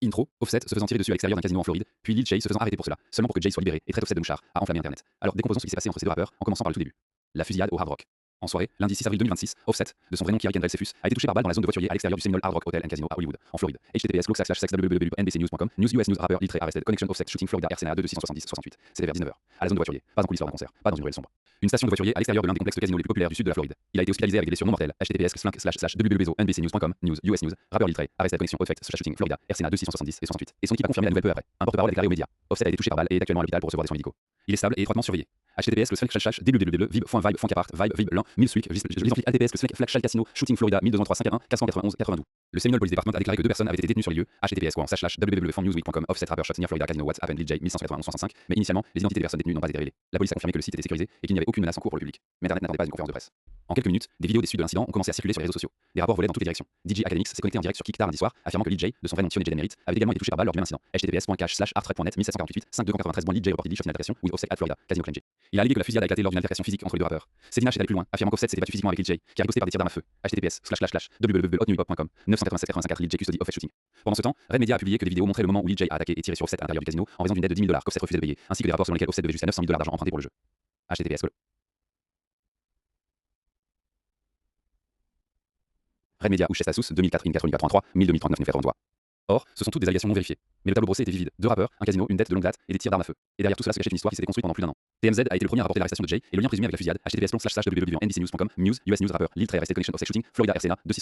Intro, Offset se faisant tirer dessus à l'extérieur d'un casino en Floride, puis Lil Jay se faisant arrêter pour cela, seulement pour que Jay soit libéré et traite Offset de mouchard, a enflammé internet. Alors décomposons ce qui s'est passé entre ces deux rappeurs, en commençant par le tout début. La fusillade au Hard Rock. En soirée, lundi 6 avril 2026, Offset, de son vrai nom Kieran Kendrell Cephus, a été touché par balle dans la zone de voiturier à l'extérieur du Seminole Hard Rock Hotel and Casino à Hollywood, en Floride. https://www.nbcnews.com, News US News Rapper, Lil Trey Arrested, Connection Offset Shooting Florida RCNA 2 C'était vers 19h. À la zone de voiturier, pas un coulisseur d'un concert, pas dans une ruelle sombre. Une station de voiturier à l'extérieur de l'un des complexes de casinos les plus populaires du sud de la Floride. Il a été hospitalisé avec des blessures non mortelles. https://www.nbcnews.com, News US News Rapper Lil Trey Arrested, Connection Offset Shooting Florida RCNA 2 et 68. Et son équipe a confirmé la nouvelle peu après. Un porte-parole a déclaré aux médias. Offset a été touché par balle et est actuellement à l'hôpital pour recevoir des soins médicaux. Il est stable et étroitement surveillé. https://www.vibe.vibe.1000/vibe/1000 Shooting Florida 1203 541 491 Le Seminole Police Department a déclaré que 2 personnes avaient été détenues sur les lieux. https://www.newsweek.com Offset Rapper Shot Near Florida Casino What's Happened Lil J 1191 mais initialement, les identités des personnes détenues n'ont pas été révélées. La police a confirmé que le site était sécurisé et qu'il n'y avait aucune menace en cours pour le public. Mais Internet n'attendait pas une conférence de presse. En quelques minutes, des vidéos des suites de l'incident ont commencé à circuler sur les réseaux sociaux. Des rapports volaient dans toutes les directions. DJ Academics s'est connecté en direct sur Kick tard lundi soir, affirmant que Lil J, de son vrai nom Tionné J Demerit, avait également été touché par balle lors du même incident. https://arttrack.net 1748 5293 Lil J reported Shot in altercation with Offset at Florida Casino Claim J. Il a allégué que la fusillade a éclaté lors d'une altercation physique entre les deux rappeurs. Cette image est allée plus loin, affirmant qu'Offset s'était battu physiquement avec Lil J, qui a riposté par des tirs d'armes à feu. https://www.hotnewhiphop.com 987 custody Offset Shooting. Pendant ce temps, Red Media a publié que des vidéos montraient le moment où Lil J a attaqué et tiré sur Offset à l'intérieur du casino en raison d'une dette de $10,000 qu'Offset refusait de payer, ainsi que des rapports selon lesquels Offset devait jusqu'à $900,000 d'argent emprunté pour le jeu. https Red Media ou Chestasus 2004 in 8433 1000 2039 Or, ce sont toutes des allégations non vérifiées. Mais le tableau brossé était vivide. Deux rappeurs, un casino, une dette de longue date et des tirs d'armes à feu. Et derrière tout cela se cachait une histoire qui s'était construite pendant plus d'un an. TMZ a été le premier à rapporter l'arrestation de Jay et le lien présumé avec la fusillade. https://www.nbcnews.com News US News Rapper Lil Trey Arrested Connection Offset Shooting Florida RCNA 2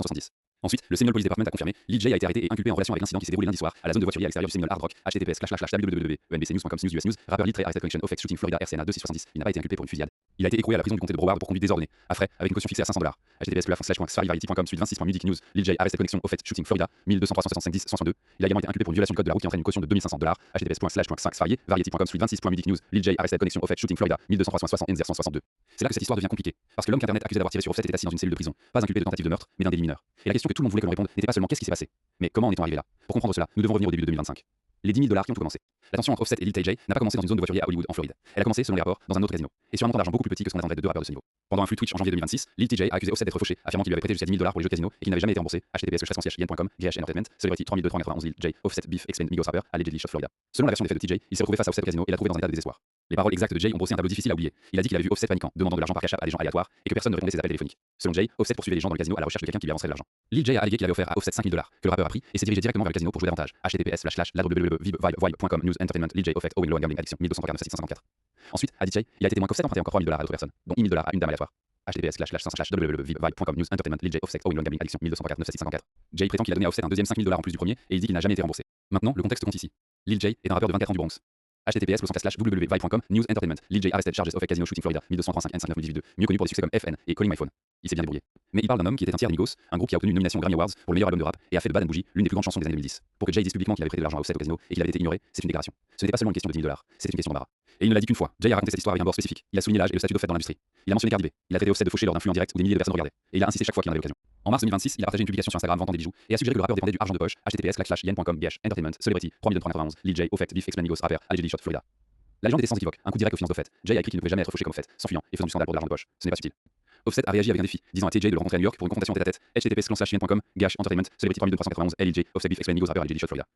Ensuite, le Seminole Police Department a confirmé Lil J a été arrêté et inculpé en relation avec l'incident qui s'est déroulé lundi soir à la zone de voiturier à l'extérieur du Seminole Hard Rock. https://www.nbcnews.com News US News Rapper Lil Trey Arrested Connection Offset Shooting Florida RCNA 2 Il n'a pas été inculpé pour une fusillade. Il a été écroué à la prison du comté de Broward pour conduite désordonnée. À frais, avec une caution fixée à $500. https://variety.com suite 26.music news Lil J Arrested Connection Offset Shooting Florida 1203 Il a également été inculpé pour une violation du code de la route qui entraîne une caution de $2,500. https://variety.com suite 26.music news Lil J Arrested Connection Offset Shooting Florida 1203 C'est là que cette histoire devient compliquée. Parce que l'homme qu'Internet accusé d'avoir tiré sur Offset était assis dans une cellule de prison, pas inculpé de tentative de meurtre, mais d'un délit mineur. Et la question que tout le monde voulait que l'on réponde n'était pas seulement qu'est-ce qui s'est passé, mais comment en est-on arrivé là. Pour comprendre cela, nous devons revenir au début de 2025. Les $10,000 qui ont tout commencé. La tension entre Offset et Lil Tay J n'a pas commencé dans une zone de voiturier à Hollywood en Floride. Elle a commencé, selon les rapports, dans un autre casino. Et sur un montant d'argent beaucoup plus petit que ce qu'on attendrait de deux rappeurs de ce niveau. Pendant un flux Twitch en janvier 2026, Lil Tay J a accusé Offset d'être fauché, affirmant qu'il lui avait prêté jusqu'à $10,000 pour les jeux de casino et qu'il n'avait jamais été remboursé. https://yen.com GH Entertainment Celebrity 323111 Lil J Offset Beef Explain Migos Rapper Allegedly Shot Florida. Selon la version des faits de TJ, il s'est retrouvé face à Offset au casino et l'a trouvé dans un état de désespoir. Les paroles exactes de Jay ont brossé un tableau difficile à oublier. Il a dit qu'il avait vu Offset paniquant, demandant de l'argent par cash app à des gens aléatoires et que personne ne répondait à ses appels téléphoniques. Selon Jay, Offset poursuivait les gens dans le casino à la recherche de quelqu'un qui lui avancerait de l'argent. Lil J a allégué qu'il avait offert à Offset $5,000, que le rappeur a pris et s'est dirigé directement vers le casino pour jouer davantage. https://www.vibe.com News Entertainment Lil J Offset Owen Low Gambling Addiction 1249 Ensuite, a dit Jay, il a été témoin qu'Offset empruntait encore $1,000 à d'autres personnes, dont $1,000 à une dame aléatoire. https://www.vibe.com News Entertainment Lil J Offset Owen Low Gambling Addiction 1249 Jay prétend qu'il a donné à Offset un deuxième $5,000 en plus du premier et il dit qu'il n'a jamais été remboursé. Maintenant, le contexte compte ici. Lil J est un rappeur de 24 ans du Bronx. https://www.vibe.com News Entertainment Lil J Arrested Charges of Casino Shooting Florida 1235 N5918 mieux connu pour des succès comme FN et Calling My Phone. Il s'est bien débrouillé. Mais il parle d'un homme qui était un tiers Migos, un groupe qui a obtenu une nomination aux Grammy Awards pour le meilleur album de rap et a fait de Bad and Bougie l'une des plus grandes chansons des années 2010. Pour que Jay dise publiquement qu'il avait prêté de l'argent à Offset au casino et qu'il avait été ignoré, c'est une déclaration. Ce n'était pas seulement une question de $10,000, c'était une question d'embarras. Et il ne l'a dit qu'une fois. Jay a raconté cette histoire avec un bord spécifique. Il a souligné l'âge et le statut d'Offset dans l'industrie. Il a mentionné Cardi B. Il a traité Offset de fauché lors d'un flux en direct où des milliers de personnes regardaient. Et il a insisté chaque fois qu'il en avait l'occasion. En mars 2026, il a partagé une publication sur Instagram vantant des bijoux et a suggéré que le rappeur dépendait du argent de poche. https://yen.com GH Entertainment Celebrity 3291 Lil J Offset Beef Explain Migos Rapper Allegedly Shot Florida. La légende était sans équivoque, un coup direct aux finances d'Offset. Jay a écrit qu'il ne pouvait jamais être fauché comme Offset, s'enfuyant et faisant du scandale pour de l'argent de poche. Ce n'est pas subtil. Offset a réagi avec un défi, disant à TJ de le rencontrer à New York pour une confrontation tête à tête. https://yen.com GH Entertainment Celebrity 3291 Lil J Offset Beef Explain Migos Rapper Allegedly Shot Florida.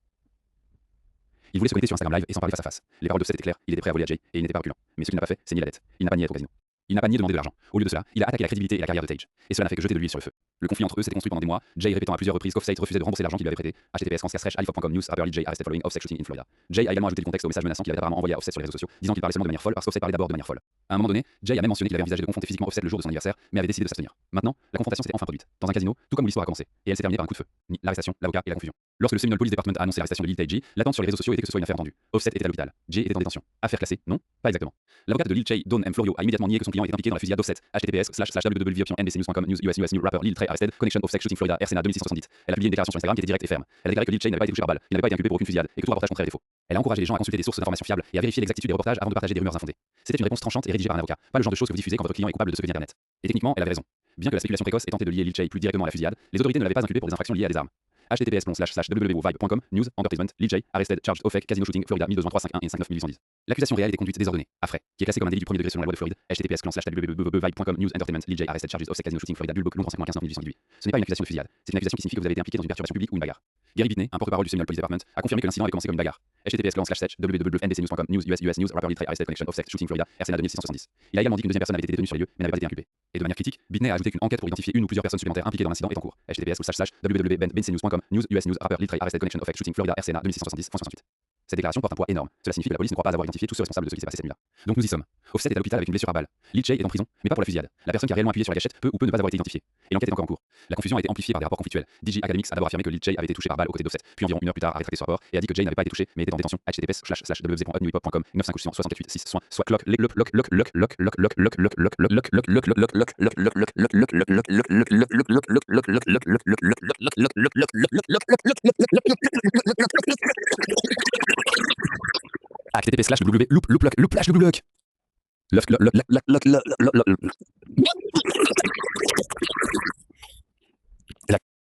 Il voulait se connecter sur Instagram Live et s'en parler face à face. Les paroles d'Offset étaient claires, il était prêt à voler à Jay et il n'était pas reculant. Mais ce qu'il n'a pas fait, c'est nier la dette. Il n'a pas nié être au casino. Il n'a pas nié demander de l'argent. Au lieu de cela, il a attaqué la crédibilité et la carrière de Tage. Et cela n'a fait que jeter de l'huile sur le feu. Le conflit entre eux s'était construit pendant des mois, Jay répétant à plusieurs reprises qu'Offset refusait de rembourser l'argent qu'il lui avait prêté. https://alifop.com News Rapper Lil J Arrested Following Offset Shooting in Florida. Jay a également ajouté le contexte au message menaçant qu'il avait apparemment envoyé à Offset sur les réseaux sociaux, disant qu'il parlait seulement de manière folle parce qu'Offset parlait d'abord de manière folle. À un moment donné, Jay a même mentionné qu'il avait envisagé de confronter physiquement Offset le jour de son anniversaire, mais avait décidé de s'abstenir. Maintenant, la confrontation s'était enfin produite dans un casino, tout comme l'histoire a commencé, et elle s'est terminée par un coup de feu. L'arrestation, l'avocat et la confusion. Lorsque le Seminole Police Department a annoncé l'arrestation de Lil Tay J, l'attente sur les réseaux sociaux était que ce soit une affaire entendue. Offset était à l'hôpital. Jay était en détention. Affaire classée? Non, pas exactement. L'avocate de Lil J, Dawn M. Florio, a immédiatement nié que son client était impliqué dans la fusillade d'Offset. https://www.nbcnews.com News US News Rapper Lil Trey Arrested Connection Offset Shooting Florida RCNA 2 Elle a publié une déclaration sur Instagram qui était directe et ferme. Elle a déclaré que Lil J n'avait pas été touché par balle, il n'avait pas été inculpé pour aucune fusillade et que tout reportage contraire était faux. Elle a encouragé les gens à consulter des sources d'informations fiables et à vérifier l'exactitude des reportages avant de partager des rumeurs infondées. C'était une réponse tranchante et rédigée par un avocat, pas le genre de choses que vous diffusez quand votre client est coupable de ce que vient Internet. Et techniquement, elle avait raison. Bien que la spéculation précoce ait tenté de lier Lil J plus directement à la fusillade, les autorités ne l'avaient pas inculpé pour des infractions liées à des armes. https://www.vibe.com News Entertainment Lil J arrested charged of fake casino shooting Florida 12351 et 59810. L'accusation réelle était conduite désordonnée à frais, qui est classée comme un délit du premier degré selon la loi de Floride. https://www.vibe.com News Entertainment Lil J arrested charged of fake casino shooting Florida Bull long 5 15 1818. Ce n'est pas une accusation de fusillade, c'est une accusation qui signifie que vous avez été impliqué dans une perturbation publique ou une bagarre. Gary Bitney, un porte-parole du Seminole Police Department, a confirmé que l'incident avait commencé comme une bagarre. https://www.nbcnews.com News US News Rapper Lil Trey arrested connection of sex shooting Florida RCNA 2670. Il a également dit qu'une deuxième personne avait été détenue sur les lieux mais n'avait pas été inculpée. Et de manière critique, Bitney a ajouté qu'une enquête pour identifier une ou plusieurs personnes supplémentaires impliquées dans l'incident est en cours. https://www.bncnews.com News US News Rapper Lil Trey arrested connection of sex shooting Florida RCNA 2670 68. Cette déclaration porte un poids énorme. Cela signifie que la police ne croit pas avoir identifié tous ceux responsables de ce qui s'est passé cette nuit-là. Donc nous y sommes. Offset est à l'hôpital avec une blessure à balle. Lil J est en prison, mais pas pour la fusillade. La personne qui a réellement appuyé sur la gâchette peut ou peut ne pas avoir été identifiée. Et l'enquête est encore en cours. La confusion a été amplifiée par des rapports conflictuels. DJ Academics a d'abord affirmé que Lil J avait été touché par balle aux côtés d'Offset, puis environ une heure plus tard a rétracté ce rapport et a dit que Jay n'avait pas été touché mais était en détention. https://www.newhiphop.com 9568 soit clock https://www.loop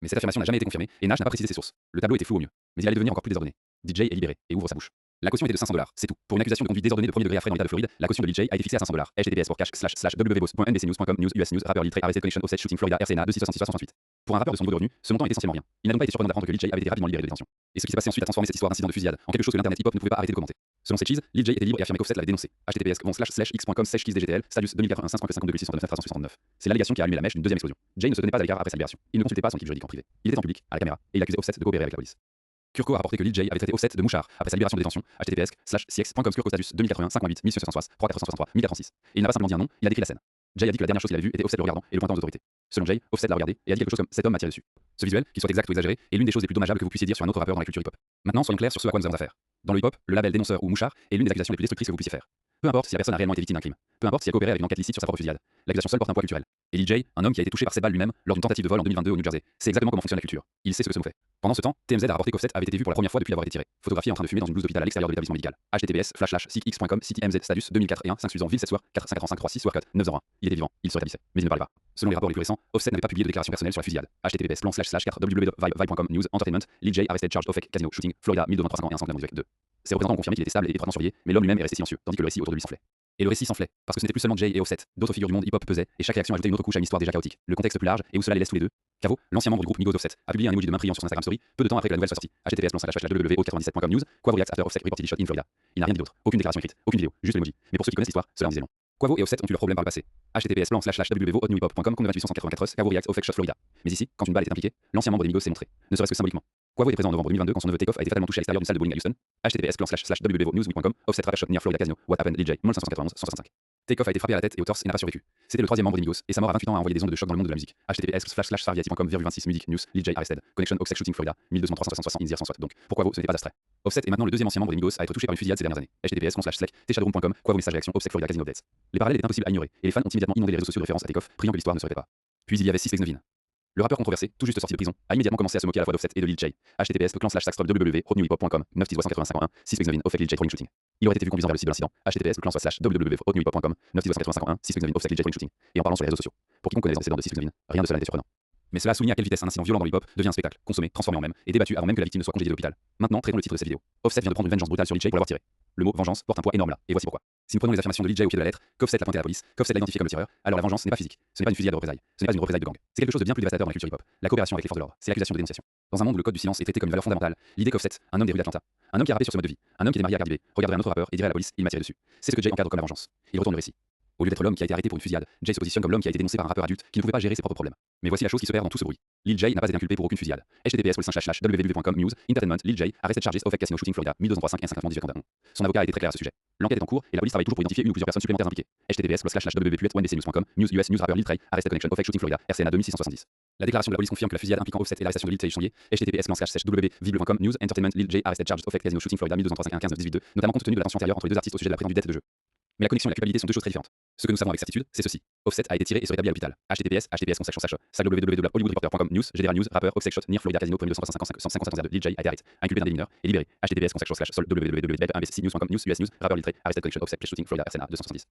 Mais cette affirmation n'a jamais été confirmée et Nash n'a pas précisé ses sources. Le tableau était flou au mieux, mais il allait devenir encore plus désordonné. DJ est libéré et ouvre sa bouche. La caution était de $500, c'est tout. Pour une accusation de conduite désordonnée de premier degré à frais dans l'État de Floride, la caution de Lil J a été fixée à $500. https://www.nbcnews.com News US News Rapper Lil Trey arrested connection offset shooting Florida RCNA 266668. Pour un rappeur de son niveau de revenu, ce montant est essentiellement rien. Il n'a donc pas été surprenant d'apprendre que Lil J avait été rapidement libéré de détention. Et ce qui s'est passé ensuite a transformé cette histoire d'incident de fusillade en quelque chose que l'internet hip-hop ne pouvait pas arrêter de commenter. Selon ces cheese, Lil J était libre et affirmait qu'Offset l'avait dénoncé. https://x.com/DGTL Stadius 2081-552-639-369. C'est l'allégation qui a allumé la mèche d'une deuxième explosion. Jay ne se tenait pas à l'écart après sa libération. Il ne consultait pas son équipe juridique en privé. Il était en public, à la caméra, et il accusait Offset de coopérer avec la police. Kurko a rapporté que Lil J avait traité Offset de mouchard après sa libération de détention. https://cx.com Kurko Status 2081-588 1663 3463 1046. Et il n'a pas simplement dit un nom, il a décrit la scène. Jay a dit que la dernière chose qu'il avait vue était Offset le regardant et le pointant aux autorités. Selon Jay, Offset l'a regardé et a dit quelque chose comme cet homme m'a tiré dessus. Ce visuel, qu'il soit exact ou exagéré, est l'une des choses les plus dommageables que vous puissiez dire sur un autre rappeur dans la culture hip-hop. Maintenant, soyons clairs sur ce à quoi nous avons affaire. Dans le hip-hop, le label dénonceur ou mouchard est l'une des accusations les plus destructrices que vous puissiez faire. Peu importe si la personne a réellement été victime d'un crime. Peu importe si elle coopérait avec une enquête licite sur sa propre fusillade. L'accusation seule porte un poids culturel. Et Lil J, un homme qui a été touché par ses balles lui-même lors d'une tentative de vol en 2022 au New Jersey, c'est exactement comment fonctionne la culture. Il sait ce que ce mot fait. Pendant ce temps, TMZ a rapporté qu'Offset avait été vu pour la première fois depuis avoir été tiré. Photographié en train de fumer dans une blouse d'hôpital à l'extérieur de l'établissement médical. https://cx.com City MZ Status 2004 et 1 5 Suzanne Ville 7 soir 455 36 soir 4 901. Il était vivant, il se rétablissait, mais il ne parlait pas. Selon les rapports les plus récents, Offset n'avait pas publié de déclaration personnelle sur la fusillade. https://www.vibe.com News Entertainment Lil J arrested charged of fake casino shooting Florida 1223 et 1 2. Ses représentants ont confirmé qu'il était stable et étroitement surveillé, mais l'homme lui-même est resté silencieux, tandis que le récit autour de lui s'enflait. Et le récit s'enflait, parce que ce n'était plus seulement Jay et Offset, d'autres figures du monde hip-hop pesaient, et chaque réaction ajoutait une autre couche à une histoire déjà chaotique. Le contexte plus large, et où cela les laisse tous les deux. Cavo, l'ancien membre du groupe Migos d'Offset, a publié un emoji de main priant sur son Instagram Story, peu de temps après que la nouvelle soit sortie. https://www.97.com News, Quavo reacts after Offset reportedly shot in Florida. Il n'a rien dit d'autre, aucune déclaration écrite, aucune vidéo, juste l'emoji. Mais pour ceux qui connaissent l'histoire, cela en disait long. Quavo et Offset ont eu leurs problèmes par le passé. https://www.newhiphop.com compte 28143 Quavo reacts of shot Florida. Mais ici, quand une balle est impliquée, l'ancien membre des Migos s'est montré, ne serait-ce que symboliquement. Quavo était présent en novembre 2022 quand son neveu Takeoff a été fatalement touché à l'extérieur d'une salle de bowling à Houston. https://www.newsweek.com Offset rapper shot near Florida Casino. What happened Lil J 591 165. Takeoff a été frappé à la tête et au torse et n'a pas survécu. C'était le troisième membre des Migos et sa mort à 28 ans a envoyé des ondes de choc dans le monde de la musique. https://farviati.com/26 music news Lil J arrested. Connection Offset shooting Florida 1203 in 160. Donc pourquoi Quavo ce n'était pas abstrait. Offset est maintenant le deuxième ancien membre des Migos à être touché par une fusillade ces dernières années. https://tshadowroom.com Quavo message réaction Offset Florida Casino updates. Les parallèles étaient impossibles à ignorer et les fans ont immédiatement inondé les réseaux sociaux de références à Takeoff, priant que l'histoire ne se répète pas. Puis il y avait 6 Novin. Le rappeur controversé, tout juste sorti de prison, a immédiatement commencé à se moquer à la fois d'Offset et de Lil J. https://www.newhiphop.com 9 191 6 Offset Lil J trolling shooting. Il aurait été vu conduisant vers le site de l'incident. https://www.newhiphop.com 9 Offset Lil J trolling shooting. Et en parlant sur les réseaux sociaux. Pour quiconque connaît les antécédents de 6 rien de cela n'était surprenant. Mais cela souligne à quelle vitesse un incident violent dans le hip-hop devient un spectacle, consommé, transformé en même et débattu avant même que la victime ne soit congédiée de l'hôpital. Maintenant, traitons le titre de cette vidéo. Offset vient de prendre une vengeance brutale sur Lil J pour l'avoir tiré. Le mot vengeance porte un poids énorme là, et voici pourquoi. Si nous prenons les affirmations de Lil J au pied de la lettre, qu'Offset l'a pointé à la police, qu'Offset l'a identifié comme le tireur, alors la vengeance n'est pas physique. Ce n'est pas une fusillade de représailles, ce n'est pas une représailles de gang. C'est quelque chose de bien plus dévastateur dans la culture hip-hop. La coopération avec les forces de l'ordre, c'est l'accusation de dénonciation. Dans un monde où le code du silence est traité comme une valeur fondamentale, l'idée qu'Offset, un homme des rues d'Atlanta, un homme qui a rappé sur ce mode de vie, un homme qui est marié à Cardi B, regarderait un autre rappeur et dirait à la police, il m'a tiré dessus. C'est ce que Jay encadre comme la vengeance. Il retourne le récit. Au lieu d'être l'homme qui a été arrêté pour une fusillade, Jay se positionne comme l'homme qui a été dénoncé par un rappeur adulte qui ne pouvait pas gérer ses propres problèmes. Mais voici la chose qui se perd dans tout ce bruit. Lil J n'a pas été inculpé pour aucune fusillade. https://www.com News Entertainment Lil J arrested charges of fake casino shooting Florida 1203 1 Son avocat a été très clair à ce sujet. L'enquête est en cours et la police travaille toujours pour identifier une ou plusieurs personnes supplémentaires impliquées. https://www.nbcnews.com News US News Rapper Lil Trey arrested connection of fake shooting Florida RCNA 2670. La déclaration de la police confirme que la fusillade impliquant Offset et l'arrestation de Lil Trey sont liées. https://www.vible.com News Entertainment Lil J arrested charges of fake casino shooting Florida 1203 1 15 18 notamment compte tenu de la tension antérieure entre les deux artistes au sujet de la présence du death de jeu. Mais la connexion et la culpabilité sont deux choses très différentes. Ce que nous savons avec certitude, c'est ceci. Offset a été tiré et se rétablit à l'hôpital. https://www.hollywoodreporter.com news, GDR News, rappeur, Offset Shot, near Florida Casino, premier 255 de DJ a été arrêté, inculpé d'un délit mineur et libéré. https://sol www.mbcnews.com news, US News, rappeur livré, arrested connection, Offset shooting, Florida, RCNA 270.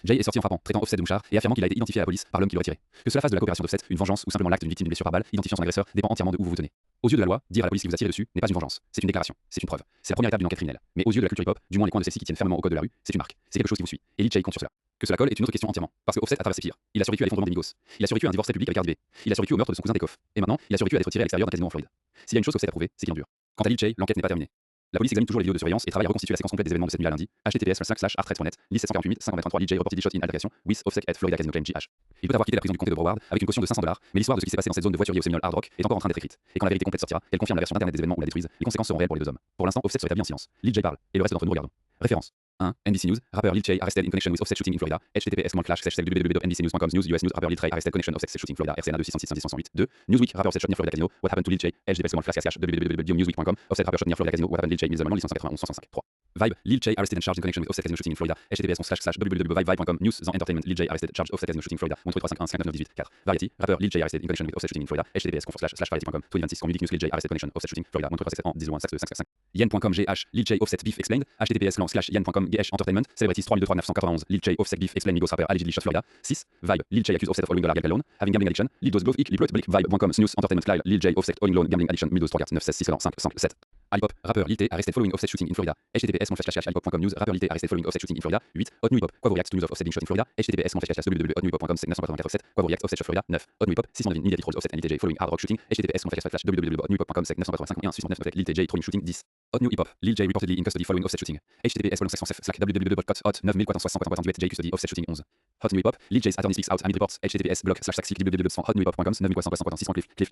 Jay est sorti en frappant, traitant Offset de mouchard et affirmant qu'il a été identifié à la police par l'homme qui l'aurait tiré. Que cela fasse de la coopération d'Offset une vengeance ou simplement l'acte d'une victime d'une blessure par balle, identifiant son agresseur dépend entièrement de où vous vous tenez. Aux yeux de la loi, dire à la police qui vous a tiré dessus n'est pas une vengeance, c'est une déclaration, c'est une preuve. C'est la première étape d'une enquête criminelle. Mais aux yeux de la culture hip-hop, du moins les coins de celle-ci qui tiennent fermement au code de la rue, c'est une marque, c'est quelque chose qui vous suit. Et Lil Jay compte sur cela. Que cela colle est une autre question entièrement, parce que Offset a traversé pire. Il a survécu à l'effondrement des Migos. Il a survécu à un divorce public avec Cardi B. Il a survécu au meurtre de son cousin Takeoff. Et maintenant, il a survécu à être tiré à l'extérieur d'un casino en Floride. S'il y a une chose qu'Offset a prouvé, c'est qu'il endure. Quant à Lil Jay, l'enquête n'est pas terminée. La police examine toujours les vidéos de surveillance et travaille à reconstituer la séquence complète des événements de cette nuit à lundi. https://artthreads.net, liste 748 523 DJ reported shot in altercation with Offset at Florida Casino Claim GH. Il peut avoir quitté la prison du comté de Broward avec une caution de $500, mais l'histoire de ce qui s'est passé dans cette zone de voiturier au Seminole Hard Rock est encore en train d'être écrite. Et quand la vérité complète sortira, qu'elle confirme la version internet des événements ou la détruise, les conséquences seront réelles pour les deux hommes. Pour l'instant, Offset se rétablit en silence. Lil Jay parle et le reste d'entre nous regardons. Référence 1. NBC News, rappeur Lil Jay arrested in connection with Offset shooting in Florida. https://www.nbcnews.com news, US News, rappeur Lil Jay arrested connection Offset shooting Florida, RCNA 266 2. Newsweek, rappeur Offset shot near Florida Casino, what happened to Lil Jay, https://www.newsweek.com, Offset rappeur shot near Florida Casino, what happened to Lil Jay, 1991 165 3. Vibe, Lil Jay arrested and charged in connection with Offset Casino shooting in Florida, https://www.vibe.com news, Entertainment, Lil Jay arrested charged Offset Casino shooting Florida, montre 351 4. Variety, rappeur Lil Jay arrested in connection with Offset shooting in Florida, https://variety.com 2026 Music News, Lil Jay arrested connection Offset shooting Florida, montre 371 10 5 yen.com gh Lil Jay Offset beef explained, https://yen.com gh Entertainment, Celebrities 323991, Lil Jay Offset beef explained Migos rapper allegedly shot Florida. 6. Vibe, Lil Jay accused Offset of owing $, gambling loan, having gambling addiction, Lil Dose Glove, Lil Blick, Vibe.com, News, Entertainment, Kyle, Lil Jay Offset owing loan, gambling addiction, 1012 34 9 16 6 5 5 7. Alipop, rappeur Lil T arrested following Offset shooting in Florida, https://alipop.com news, rappeur Lil T arrested following Offset shooting in Florida. 8. Hot New Hip Hop, quoi vous react to news of Offset being shot in Florida, https://www.hotnewhiphop.com 984 7, quoi vous react Offset shot Florida. 9. Hot New Hip Hop, 609 Media Trolls Offset and Lil J following Hard Rock shooting, https://www.hotnewhiphop.com 985 1 609 Lil J trolling shooting 10. Hot New Hip Hop, Lil J reportedly in custody following Offset shooting, https://www.hot9400.28 J custody Offset shooting 11. Hot New Hip Hop, Lil J's attorney speaks out amid reports, https://www.hotnewhiphop.com 9400.6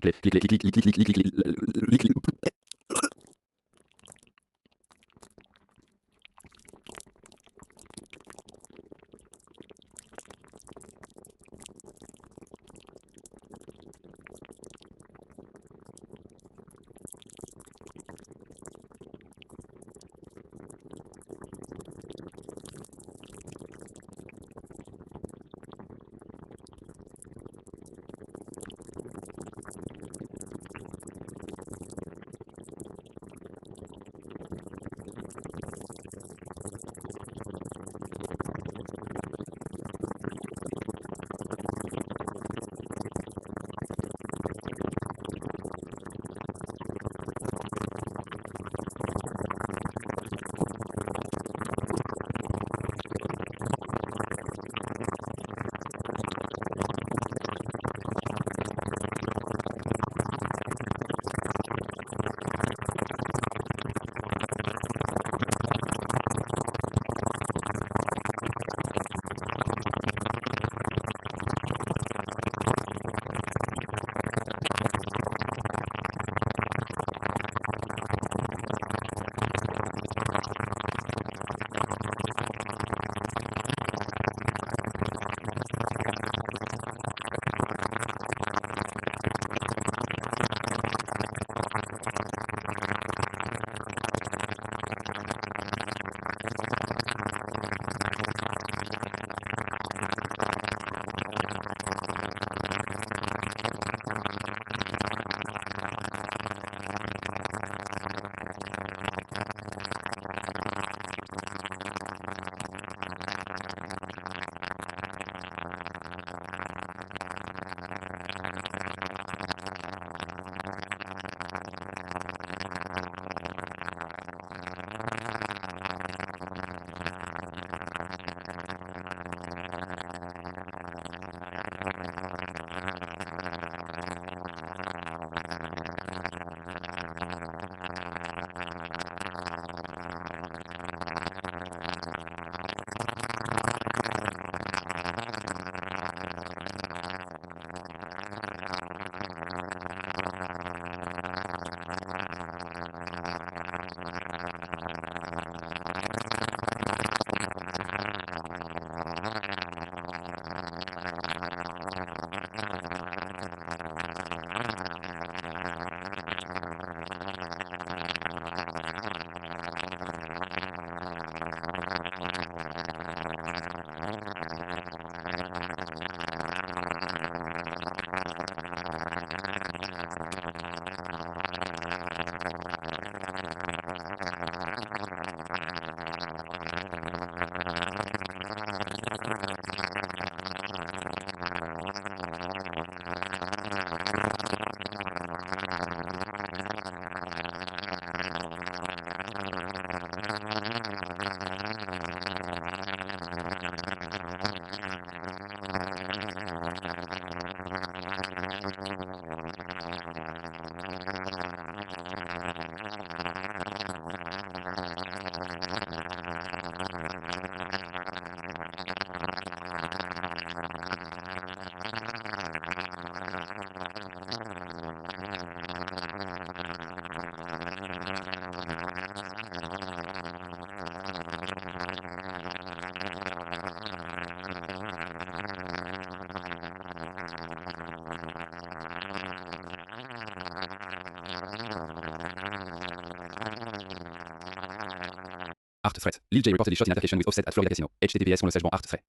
Lil J reportedly shot in altercation with Offset at Florida Casino. HTTPS //art frais.